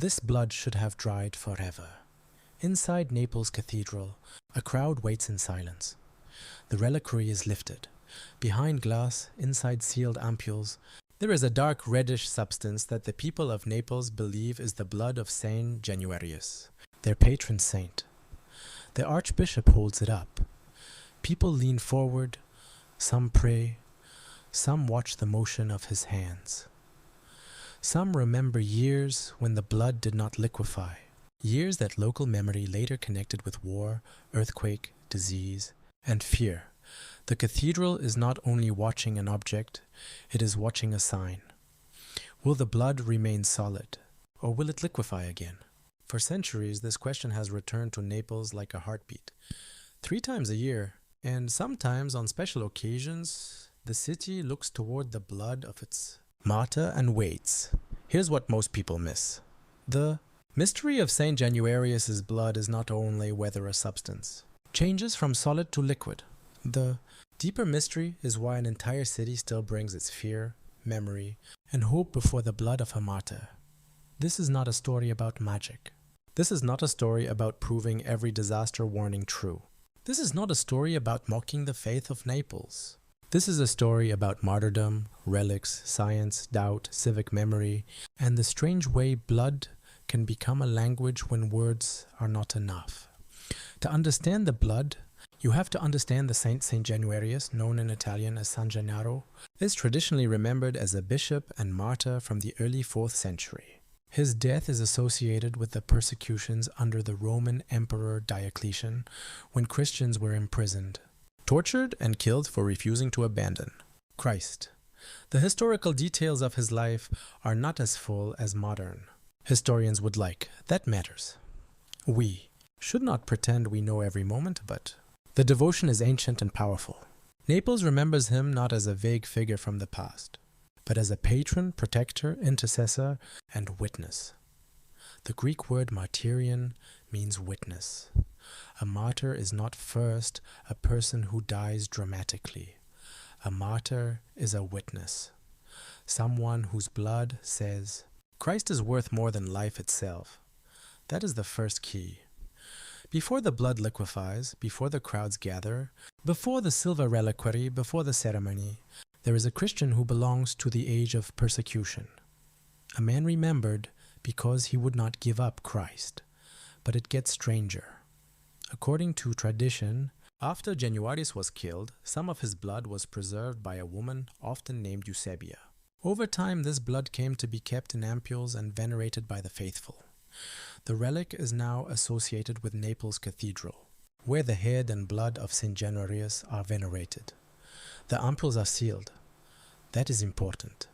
This blood should have dried forever. Inside Naples Cathedral, a crowd waits in silence. The reliquary is lifted. Behind glass, inside sealed ampoules, there is a dark reddish substance that the people of Naples believe is the blood of San Januarius, their patron saint. The archbishop holds it up. People lean forward, some pray, some watch the motion of his hands. Some remember years when the blood did not liquefy, years that local memory later connected with war, earthquake, disease, and fear. The cathedral is not only watching an object, it is watching a sign. Will the blood remain solid, or will it liquefy again? For centuries, this question has returned to Naples like a heartbeat. 3 times a year, and sometimes on special occasions, the city looks toward the blood of its martyr and waits. Here's what most people miss. The mystery of St. Januarius' blood is not only whether a substance changes from solid to liquid. The deeper mystery is why an entire city still brings its fear, memory, and hope before the blood of a martyr. This is not a story about magic. This is not a story about proving every disaster warning true. This is not a story about mocking the faith of Naples. This is a story about martyrdom, relics, science, doubt, civic memory, and the strange way blood can become a language when words are not enough. To understand the blood, you have to understand the Saint Januarius, known in Italian as San Gennaro, is traditionally remembered as a bishop and martyr from the early 4th century. His death is associated with the persecutions under the Roman Emperor Diocletian when Christians were imprisoned, tortured and killed for refusing to abandon Christ. The historical details of his life are not as full as modern historians would like. That matters. We should not pretend we know every moment, but the devotion is ancient and powerful. Naples remembers him not as a vague figure from the past, but as a patron, protector, intercessor, and witness. The Greek word martyrion means witness. A martyr is not first a person who dies dramatically. A martyr is a witness, someone whose blood says, Christ is worth more than life itself. That is the first key. Before the blood liquefies, before the crowds gather, before the silver reliquary, before the ceremony, there is a Christian who belongs to the age of persecution. A man remembered because he would not give up Christ. But it gets stranger. According to tradition, after Januarius was killed, some of his blood was preserved by a woman often named Eusebia. Over time, this blood came to be kept in ampoules and venerated by the faithful. The relic is now associated with Naples Cathedral, where the head and blood of St. Januarius are venerated. The ampoules are sealed. That is important,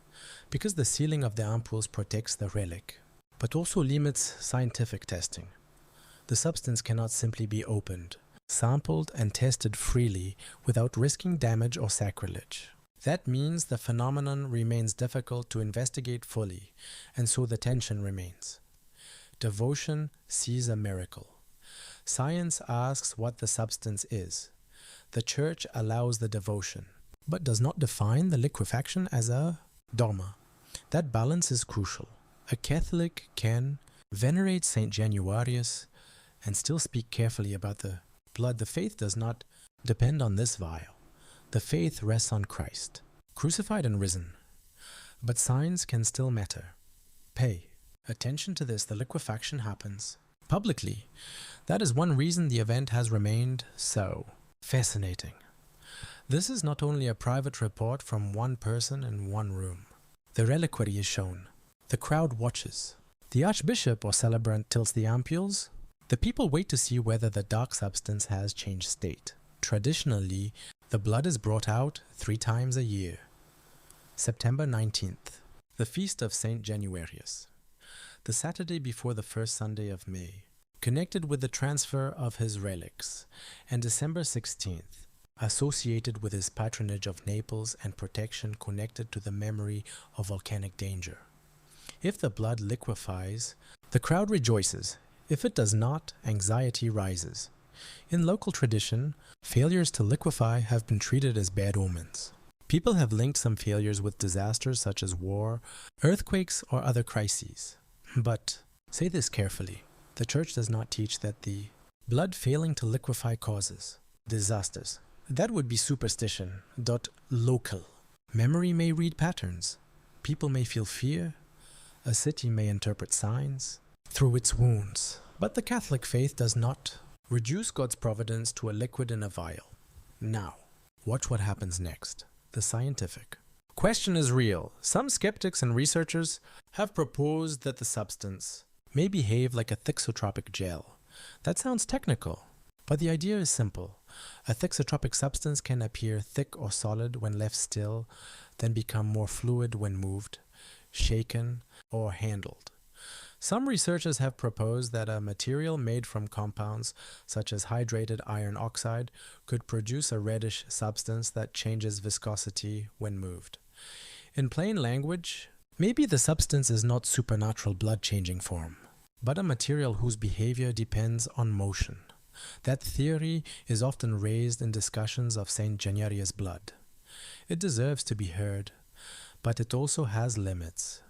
because the sealing of the ampoules protects the relic, but also limits scientific testing. The substance cannot simply be opened, sampled, and tested freely without risking damage or sacrilege. That means the phenomenon remains difficult to investigate fully, and so the tension remains. Devotion sees a miracle. Science asks what the substance is. The Church allows the devotion, but does not define the liquefaction as a dogma. That balance is crucial. A Catholic can venerate St. Januarius and still speak carefully about the blood. The faith does not depend on this vial. The faith rests on Christ, crucified and risen. But signs can still matter. Pay attention to this. The liquefaction happens publicly. That is one reason the event has remained so fascinating. This is not only a private report from one person in one room. The reliquary is shown. The crowd watches. The archbishop or celebrant tilts the ampoules. The people wait to see whether the dark substance has changed state. Traditionally, the blood is brought out 3 times a year. September 19th, the feast of St. Januarius. The Saturday before the first Sunday of May, connected with the transfer of his relics, and December 16th, associated with his patronage of Naples and protection connected to the memory of volcanic danger. If the blood liquefies, the crowd rejoices. If it does not, anxiety rises. In local tradition, failures to liquefy have been treated as bad omens. People have linked some failures with disasters such as war, earthquakes, or other crises. But Say this carefully. The Church does not teach that the blood failing to liquefy causes disasters. That would be superstition. Local. Memory may read patterns. People may feel fear. A city may interpret signs through its wounds. But the Catholic faith does not reduce God's providence to a liquid in a vial. Now, watch what happens next. The scientific question is real. Some skeptics and researchers have proposed that the substance may behave like a thixotropic gel. That sounds technical, but the idea is simple. A thixotropic substance can appear thick or solid when left still, then become more fluid when moved, shaken, or handled. Some researchers have proposed that a material made from compounds such as hydrated iron oxide could produce a reddish substance that changes viscosity when moved. In plain language, maybe the substance is not supernatural blood-changing form, but a material whose behavior depends on motion. That theory is often raised in discussions of San Gennarius blood. It deserves to be heard, but it also has limits.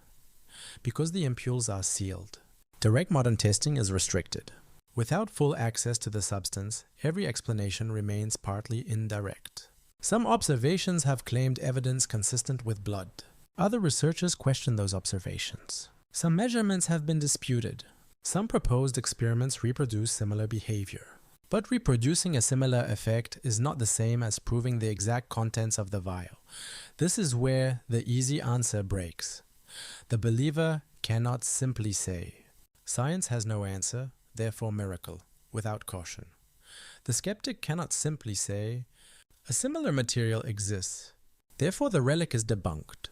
Because the ampules are sealed, direct modern testing is restricted. Without full access to the substance, every explanation remains partly indirect. Some observations have claimed evidence consistent with blood. Other researchers question those observations. Some measurements have been disputed. Some proposed experiments reproduce similar behavior. But reproducing a similar effect is not the same as proving the exact contents of the vial. This is where the easy answer breaks. The believer cannot simply say, "Science has no answer, therefore miracle," without caution. The skeptic cannot simply say, "A similar material exists, therefore the relic is debunked,"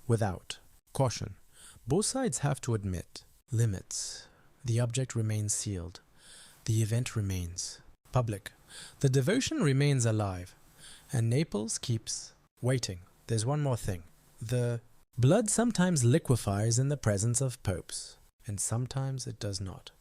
without caution. Both sides have to admit limits. The object remains sealed. The event remains public. The devotion remains alive. And Naples keeps waiting. There's one more thing. The blood sometimes liquefies in the presence of popes, and sometimes it does not.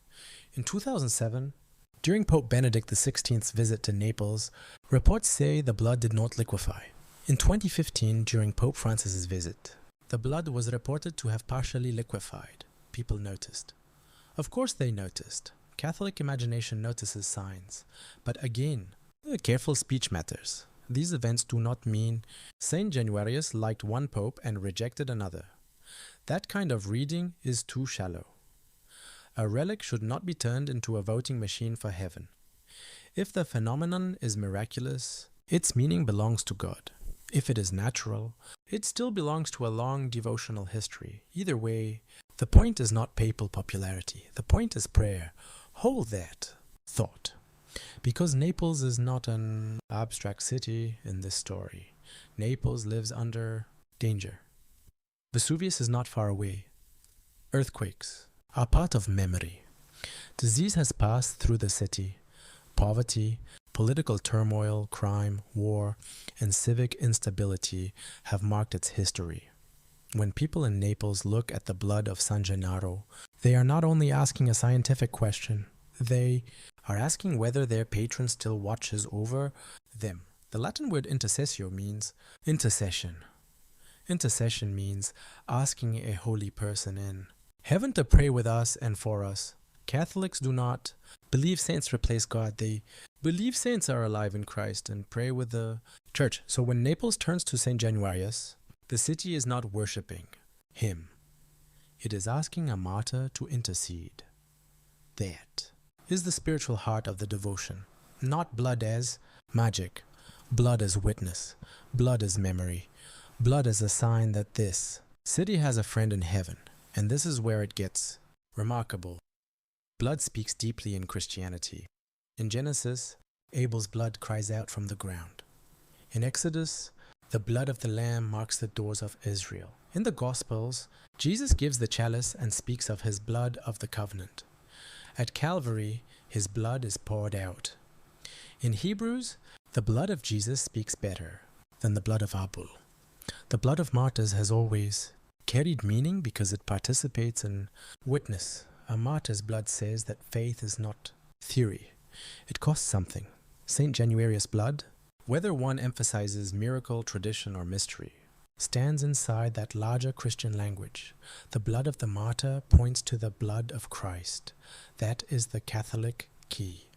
In 2007, during Pope Benedict XVI's visit to Naples, reports say the blood did not liquefy. In 2015, during Pope Francis's visit, the blood was reported to have partially liquefied. People noticed. Of course they noticed. Catholic imagination notices signs. But again, careful speech matters. These events do not mean Saint Januarius liked one pope and rejected another. That kind of reading is too shallow. A relic should not be turned into a voting machine for heaven. If the phenomenon is miraculous, its meaning belongs to God. If it is natural, it still belongs to a long devotional history. Either way, the point is not papal popularity. The point is prayer. Hold that thought. Because Naples is not an abstract city in this story. Naples lives under danger. Vesuvius is not far away. Earthquakes are part of memory. Disease has passed through the city. Poverty, political turmoil, crime, war, and civic instability have marked its history. When people in Naples look at the blood of San Gennaro, they are not only asking a scientific question, they are asking whether their patron still watches over them. The Latin word intercessio means intercession. Intercession means asking a holy person in heaven to pray with us and for us. Catholics do not believe saints replace God. They believe saints are alive in Christ and pray with the church. So when Naples turns to St. Januarius, the city is not worshipping him. It is asking a martyr to intercede. That is the spiritual heart of the devotion. Not blood as magic, blood as witness, blood as memory, blood as a sign that this city has a friend in heaven. And this is where it gets remarkable. Blood speaks deeply in Christianity. In Genesis, Abel's blood cries out from the ground. In Exodus, the blood of the Lamb marks the doors of Israel. In the Gospels, Jesus gives the chalice and speaks of his blood of the covenant. At Calvary, his blood is poured out. In Hebrews, the blood of Jesus speaks better than the blood of Abel. The blood of martyrs has always carried meaning because it participates in witness. A martyr's blood says that faith is not theory. It costs something. St. Januarius' blood, whether one emphasizes miracle, tradition, or mystery, stands inside that larger Christian language. The blood of the martyr points to the blood of Christ. That is the Catholic key.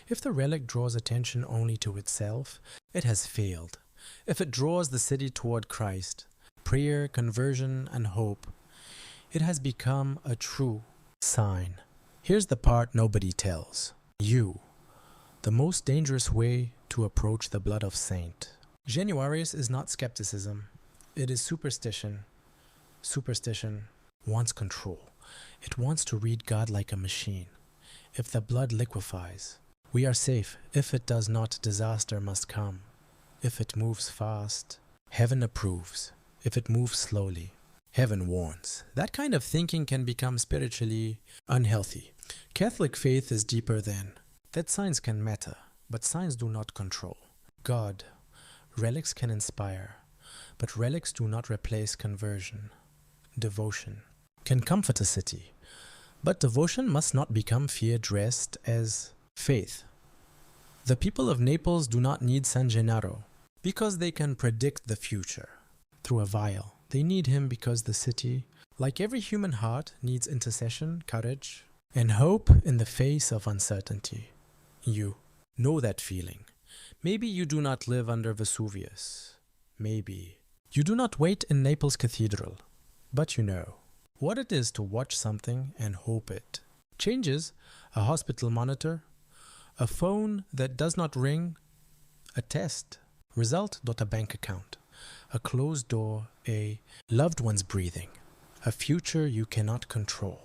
If the relic draws attention only to itself, it has failed. If it draws the city toward Christ, prayer, conversion, and hope, it has become a true sign. Here's the part nobody tells. You, the most dangerous way to approach the blood of saint. Januarius is not skepticism. It is superstition. Superstition wants control. It wants to read God like a machine. If the blood liquefies, we are safe. If it does not, disaster must come. If it moves fast, heaven approves. If it moves slowly, heaven warns. That kind of thinking can become spiritually unhealthy. Catholic faith is deeper than that. Signs can matter, but signs do not control. God, relics can inspire, but relics do not replace conversion. Devotion can comfort a city, but devotion must not become fear dressed as faith. The people of Naples do not need San Gennaro because they can predict the future through a vial. They need him because the city, like every human heart, needs intercession, courage, and hope in the face of uncertainty. You know that feeling. Maybe you do not live under Vesuvius. Maybe you do not wait in Naples Cathedral, but you know what it is to watch something and hope it changes. A hospital monitor, a phone that does not ring, a test result, not a bank account, a closed door, a loved one's breathing, a future you cannot control.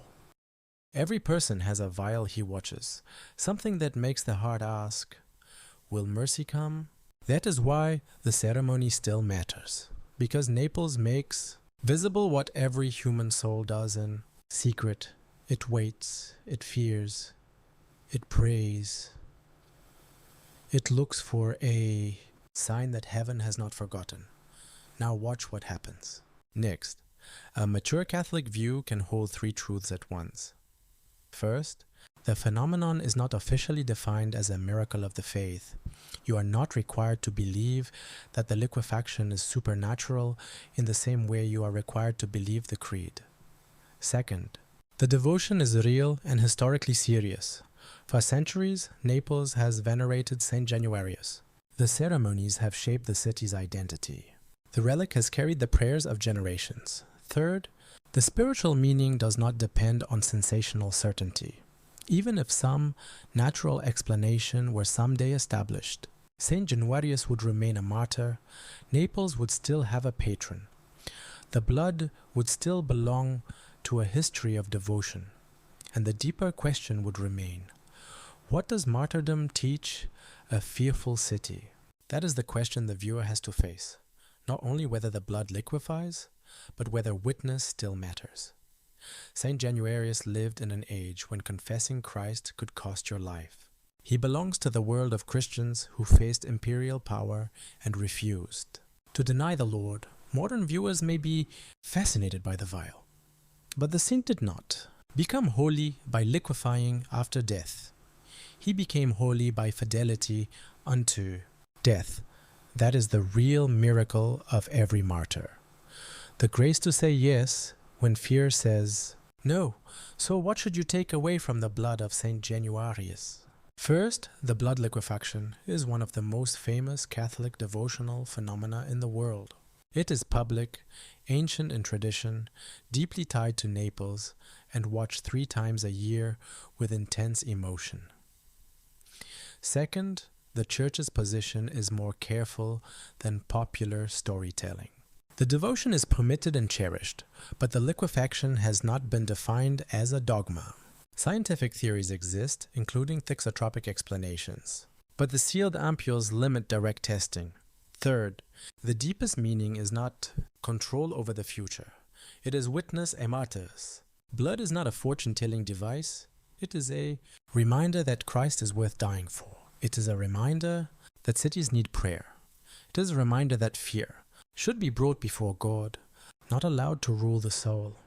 Every person has a vial he watches, something that makes the heart ask, will mercy come? That is why the ceremony still matters, because Naples makes visible what every human soul does in secret. It waits, it fears, it prays. It looks for a sign that heaven has not forgotten. Now watch what happens. Next, a mature Catholic view can hold three truths at once. First, the phenomenon is not officially defined as a miracle of the faith. You are not required to believe that the liquefaction is supernatural in the same way you are required to believe the creed. Second, the devotion is real and historically serious. For centuries, Naples has venerated Saint Januarius. The ceremonies have shaped the city's identity. The relic has carried the prayers of generations. Third, the spiritual meaning does not depend on sensational certainty. Even if some natural explanation were someday established, Saint Januarius would remain a martyr, Naples would still have a patron. The blood would still belong to a history of devotion, and the deeper question would remain. What does martyrdom teach a fearful city? That is the question the viewer has to face. Not only whether the blood liquefies, but whether witness still matters. Saint Januarius lived in an age when confessing Christ could cost your life. He belongs to the world of Christians who faced imperial power and refused to deny the Lord. Modern viewers may be fascinated by the vial, but the saint did not become holy by liquefying after death. He became holy by fidelity unto death. That is the real miracle of every martyr. The grace to say yes when fear says no. So what should you take away from the blood of Saint Januarius? First, the blood liquefaction is one of the most famous Catholic devotional phenomena in the world. It is public, ancient in tradition, deeply tied to Naples, and watched 3 times a year with intense emotion. Second, the Church's position is more careful than popular storytelling. The devotion is permitted and cherished, but the liquefaction has not been defined as a dogma. Scientific theories exist, including thixotropic explanations, but the sealed ampules limit direct testing. Third, the deepest meaning is not control over the future. It is witness et martyrs. Blood is not a fortune-telling device. It is a reminder that Christ is worth dying for. It is a reminder that cities need prayer. It is a reminder that fear should be brought before God, not allowed to rule the soul.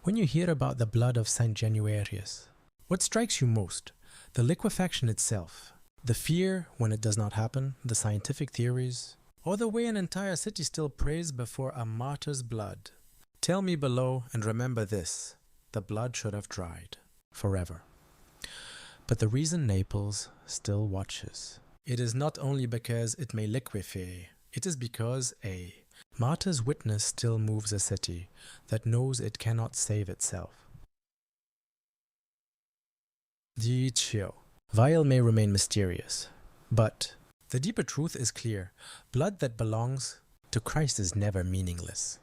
When you hear about the blood of Saint Januarius, what strikes you most? The liquefaction itself, the fear when it does not happen, the scientific theories, or the way an entire city still prays before a martyr's blood. Tell me below and remember this: the blood should have dried forever. But the reason Naples still watches, it is not only because it may liquefy, it is because a martyr's witness still moves a city that knows it cannot save itself. Dicio. Vial may remain mysterious, but the deeper truth is clear. Blood that belongs to Christ is never meaningless.